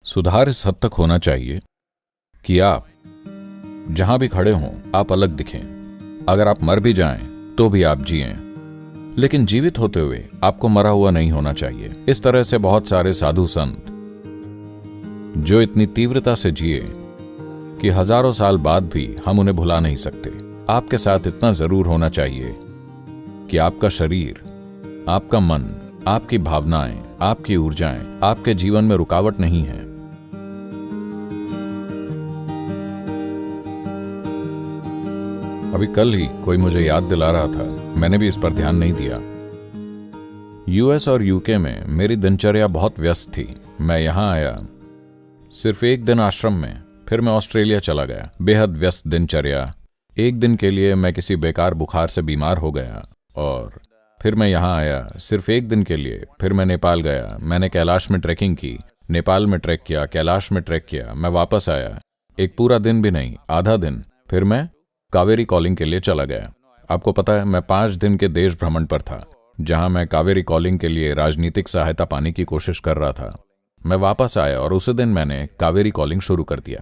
सुधार इस हद तक होना चाहिए कि आप जहां भी खड़े हों आप अलग दिखें। अगर आप मर भी जाएं तो भी आप जिएं, लेकिन जीवित होते हुए आपको मरा हुआ नहीं होना चाहिए। इस तरह से बहुत सारे साधु संत जो इतनी तीव्रता से जिए कि हजारों साल बाद भी हम उन्हें भुला नहीं सकते। आपके साथ इतना जरूर होना चाहिए कि आपका शरीर, आपका मन, आपकी भावनाएं, आपकी ऊर्जाएं आपके जीवन में रुकावट नहीं है। अभी कल ही कोई मुझे याद दिला रहा था, मैंने भी इस पर ध्यान नहीं दिया। यूएस और यूके में मेरी दिनचर्या बहुत व्यस्त थी। मैं यहां आया सिर्फ एक दिन आश्रम में, फिर मैं ऑस्ट्रेलिया चला गया। बेहद व्यस्त दिनचर्या। एक दिन के लिए मैं किसी बेकार बुखार से बीमार हो गया और फिर मैं यहां आया सिर्फ एक दिन के लिए। फिर मैं नेपाल गया, मैंने कैलाश में ट्रैकिंग की, नेपाल में ट्रैक किया, कैलाश में ट्रैक किया। मैं वापस आया, एक पूरा दिन भी नहीं, आधा दिन। फिर मैं कावेरी कॉलिंग के लिए चला गया। आपको पता है, मैं 5 दिन के देश भ्रमण पर था, जहां मैं कावेरी कॉलिंग के लिए राजनीतिक सहायता पाने की कोशिश कर रहा था। मैं वापस आया और उसी दिन मैंने कावेरी कॉलिंग शुरू कर दिया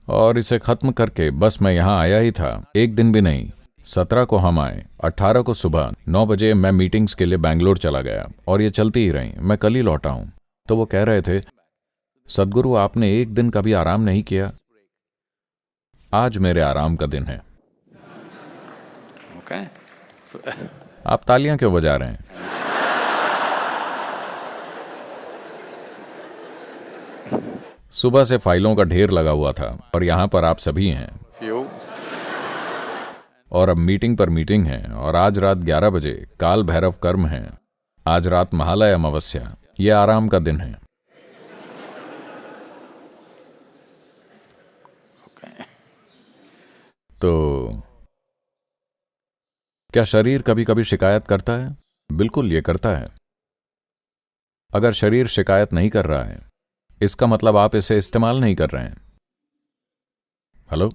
और इसे खत्म करके बस मैं यहां आया ही था। एक दिन भी नहीं। 17 को हम आए, 18 को सुबह 9 बजे मैं मीटिंग्स के लिए बैंगलोर चला गया और ये चलती ही रही। मैं कल ही लौटा हूं। तो वो कह रहे थे, सदगुरु आपने एक दिन का भी आराम नहीं किया। आज मेरे आराम का दिन है। Okay. आप तालियां क्यों बजा रहे हैं? सुबह से फाइलों का ढेर लगा हुआ था और यहां पर आप सभी हैं Few. और अब मीटिंग पर मीटिंग है और आज रात 11 बजे काल भैरव कर्म है। आज रात महालय अमावस्या। ये आराम का दिन है। Okay. तो क्या शरीर कभी कभी शिकायत करता है? बिल्कुल ये करता है। अगर शरीर शिकायत नहीं कर रहा है, इसका मतलब आप इसे इस्तेमाल नहीं कर रहे हैं। हेलो,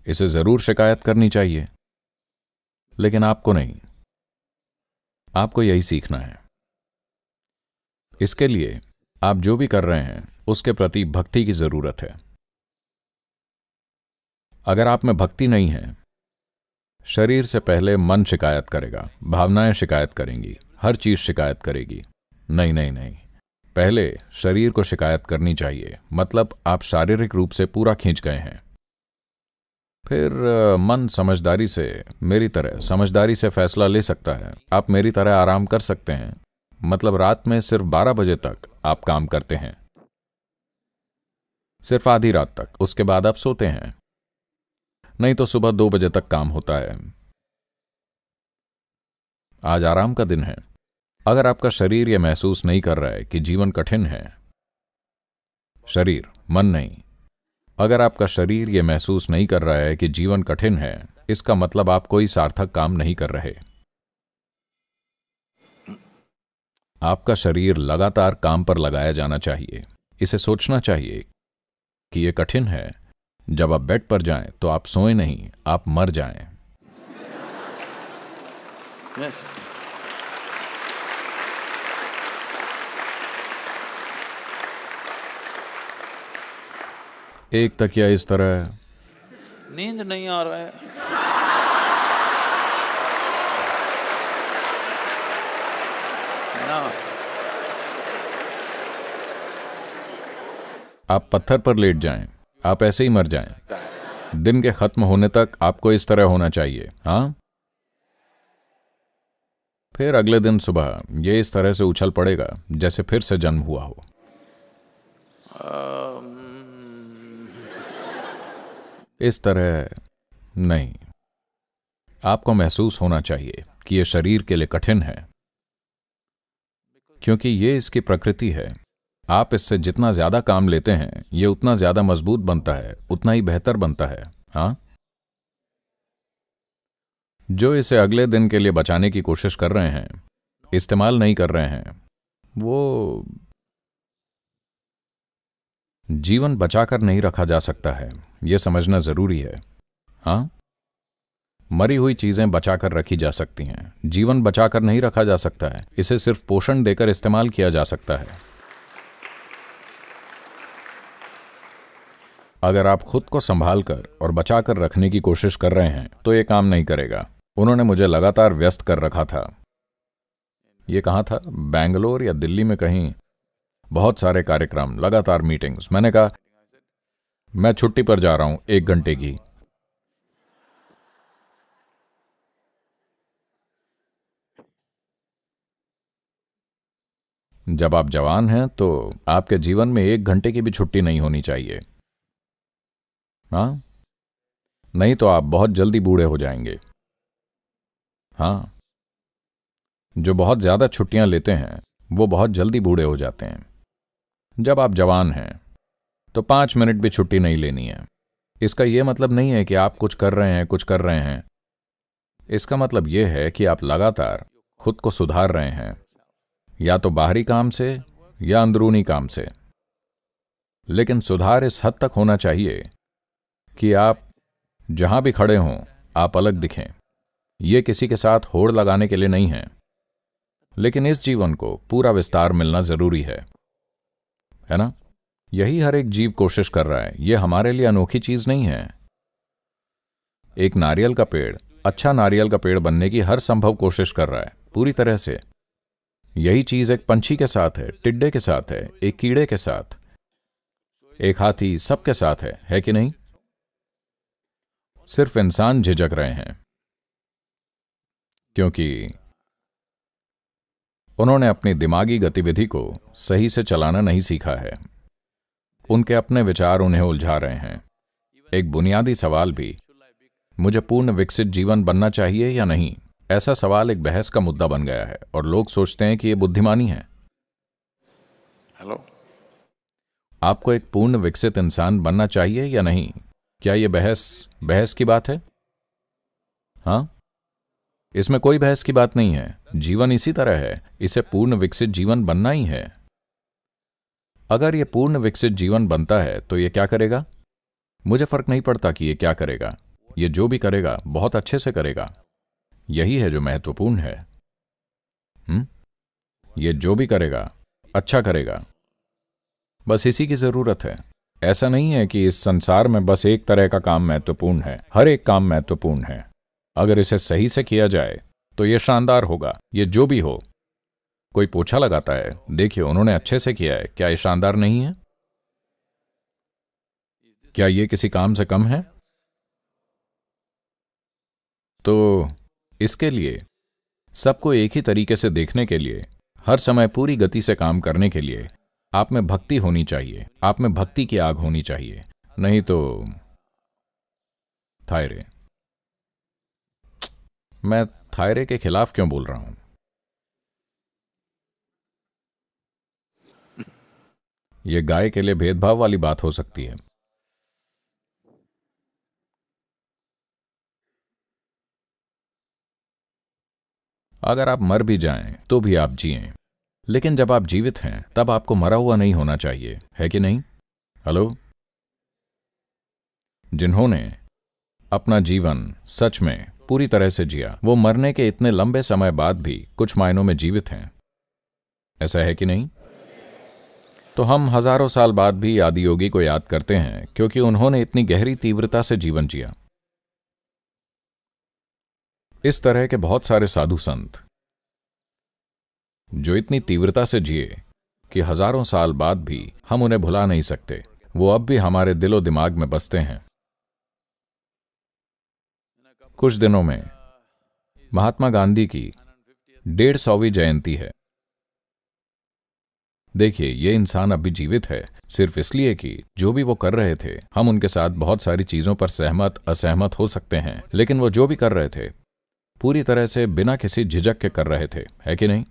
इसे जरूर शिकायत करनी चाहिए, लेकिन आपको नहीं। आपको यही सीखना है। इसके लिए आप जो भी कर रहे हैं उसके प्रति भक्ति की जरूरत है। अगर आप में भक्ति नहीं है, शरीर से पहले मन शिकायत करेगा, भावनाएं शिकायत करेंगी, हर चीज शिकायत करेगी। नहीं नहीं नहीं, पहले शरीर को शिकायत करनी चाहिए, मतलब आप शारीरिक रूप से पूरा खींच गए हैं। फिर मन समझदारी से, मेरी तरह समझदारी से फैसला ले सकता है। आप मेरी तरह आराम कर सकते हैं, मतलब रात में सिर्फ 12 बजे तक आप काम करते हैं, सिर्फ आधी रात तक। उसके बाद आप सोते हैं, नहीं तो सुबह 2 बजे तक काम होता है। आज आराम का दिन है। अगर आपका शरीर यह महसूस नहीं कर रहा है कि जीवन कठिन है, शरीर, मन नहीं, अगर आपका शरीर यह महसूस नहीं कर रहा है कि जीवन कठिन है, इसका मतलब आप कोई सार्थक काम नहीं कर रहे। आपका शरीर लगातार काम पर लगाया जाना चाहिए। इसे सोचना चाहिए कि यह कठिन है। जब आप बेड पर जाएं तो आप सोएं नहीं, आप मर जाएं। Yes. एक तकिया इस तरह, नींद नहीं आ रहा है। ना आप पत्थर पर लेट जाएं, आप ऐसे ही मर जाएं। दिन के खत्म होने तक आपको इस तरह होना चाहिए। हाँ, फिर अगले दिन सुबह ये इस तरह से उछल पड़ेगा जैसे फिर से जन्म हुआ हो। इस तरह नहीं। आपको महसूस होना चाहिए कि यह शरीर के लिए कठिन है, क्योंकि ये इसकी प्रकृति है। आप इससे जितना ज्यादा काम लेते हैं, ये उतना ज्यादा मजबूत बनता है, उतना ही बेहतर बनता है। हाँ, जो इसे अगले दिन के लिए बचाने की कोशिश कर रहे हैं, इस्तेमाल नहीं कर रहे हैं, वो जीवन बचाकर नहीं रखा जा सकता है। यह समझना जरूरी है। हाँ, मरी हुई चीजें बचाकर रखी जा सकती हैं, जीवन बचाकर नहीं रखा जा सकता है। इसे सिर्फ पोषण देकर इस्तेमाल किया जा सकता है। अगर आप खुद को संभाल कर और बचा कर रखने की कोशिश कर रहे हैं तो ये काम नहीं करेगा। उन्होंने मुझे लगातार व्यस्त कर रखा था। ये कहाँ था? बेंगलोर या दिल्ली में कहीं। बहुत सारे कार्यक्रम, लगातार मीटिंग्स। मैंने कहा मैं छुट्टी पर जा रहा हूं 1 घंटे की। जब आप जवान हैं तो आपके जीवन में 1 घंटे की भी छुट्टी नहीं होनी चाहिए। हाँ, नहीं तो आप बहुत जल्दी बूढ़े हो जाएंगे। हाँ, जो बहुत ज्यादा छुट्टियां लेते हैं वो बहुत जल्दी बूढ़े हो जाते हैं। जब आप जवान हैं तो 5 मिनट भी छुट्टी नहीं लेनी है। इसका यह मतलब नहीं है कि आप कुछ कर रहे हैं। इसका मतलब यह है कि आप लगातार खुद को सुधार रहे हैं, या तो बाहरी काम से या अंदरूनी काम से। लेकिन सुधार इस हद तक होना चाहिए कि आप जहां भी खड़े हों आप अलग दिखें। यह किसी के साथ होड़ लगाने के लिए नहीं है, लेकिन इस जीवन को पूरा विस्तार मिलना जरूरी है ना? यही हर एक जीव कोशिश कर रहा है। यह हमारे लिए अनोखी चीज नहीं है। एक नारियल का पेड़ अच्छा नारियल का पेड़ बनने की हर संभव कोशिश कर रहा है, पूरी तरह से। यही चीज एक पंछी के साथ है, टिड्डे के साथ है, एक कीड़े के साथ, एक हाथी, सबके साथ है कि नहीं? सिर्फ इंसान झिझक रहे हैं क्योंकि उन्होंने अपनी दिमागी गतिविधि को सही से चलाना नहीं सीखा है। उनके अपने विचार उन्हें उलझा रहे हैं। एक बुनियादी सवाल भी, मुझे पूर्ण विकसित जीवन बनना चाहिए या नहीं, ऐसा सवाल एक बहस का मुद्दा बन गया है और लोग सोचते हैं कि यह बुद्धिमानी है। हेलो, आपको एक पूर्ण विकसित इंसान बनना चाहिए या नहीं? क्या यह बहस की बात है? हाँ, इसमें कोई बहस की बात नहीं है। जीवन इसी तरह है, इसे पूर्ण विकसित जीवन बनना ही है। अगर यह पूर्ण विकसित जीवन बनता है तो यह क्या करेगा? मुझे फर्क नहीं पड़ता कि यह क्या करेगा। यह जो भी करेगा बहुत अच्छे से करेगा। यही है जो महत्वपूर्ण है। यह जो भी करेगा अच्छा करेगा, बस इसी की जरूरत है। ऐसा नहीं है कि इस संसार में बस एक तरह का काम महत्वपूर्ण है। हर एक काम महत्वपूर्ण है। अगर इसे सही से किया जाए तो यह शानदार होगा। यह जो भी हो। कोई पोछा लगाता है, देखिए उन्होंने अच्छे से किया है, क्या यह शानदार नहीं है? क्या यह किसी काम से कम है? तो इसके लिए सबको एक ही तरीके से देखने के लिए, हर समय पूरी गति से काम करने के लिए आप में भक्ति होनी चाहिए। आप में भक्ति की आग होनी चाहिए। नहीं तो थायरे। मैं थायरे के खिलाफ क्यों बोल रहा हूं? यह गाय के लिए भेदभाव वाली बात हो सकती है। अगर आप मर भी जाएं तो भी आप जिएं, लेकिन जब आप जीवित हैं तब आपको मरा हुआ नहीं होना चाहिए, है कि नहीं? हेलो, जिन्होंने अपना जीवन सच में पूरी तरह से जिया, वो मरने के इतने लंबे समय बाद भी कुछ मायनों में जीवित हैं। ऐसा है कि नहीं? तो हम हजारों साल बाद भी आदियोगी को याद करते हैं क्योंकि उन्होंने इतनी गहरी तीव्रता से जीवन जिया। इस तरह के बहुत सारे साधु संत जो इतनी तीव्रता से जिए कि हजारों साल बाद भी हम उन्हें भुला नहीं सकते, वो अब भी हमारे दिलो दिमाग में बसते हैं। कुछ दिनों में महात्मा गांधी की 150वीं जयंती है। देखिए, ये इंसान अब भी जीवित है सिर्फ इसलिए कि जो भी वो कर रहे थे, हम उनके साथ बहुत सारी चीजों पर सहमत असहमत हो सकते हैं, लेकिन वो जो भी कर रहे थे पूरी तरह से बिना किसी झिझक के कर रहे थे, है कि नहीं?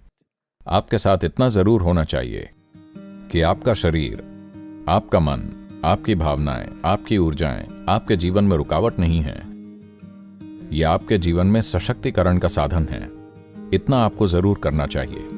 आपके साथ इतना जरूर होना चाहिए कि आपका शरीर, आपका मन, आपकी भावनाएं, आपकी ऊर्जाएं आपके जीवन में रुकावट नहीं है। यह आपके जीवन में सशक्तिकरण का साधन है। इतना आपको जरूर करना चाहिए।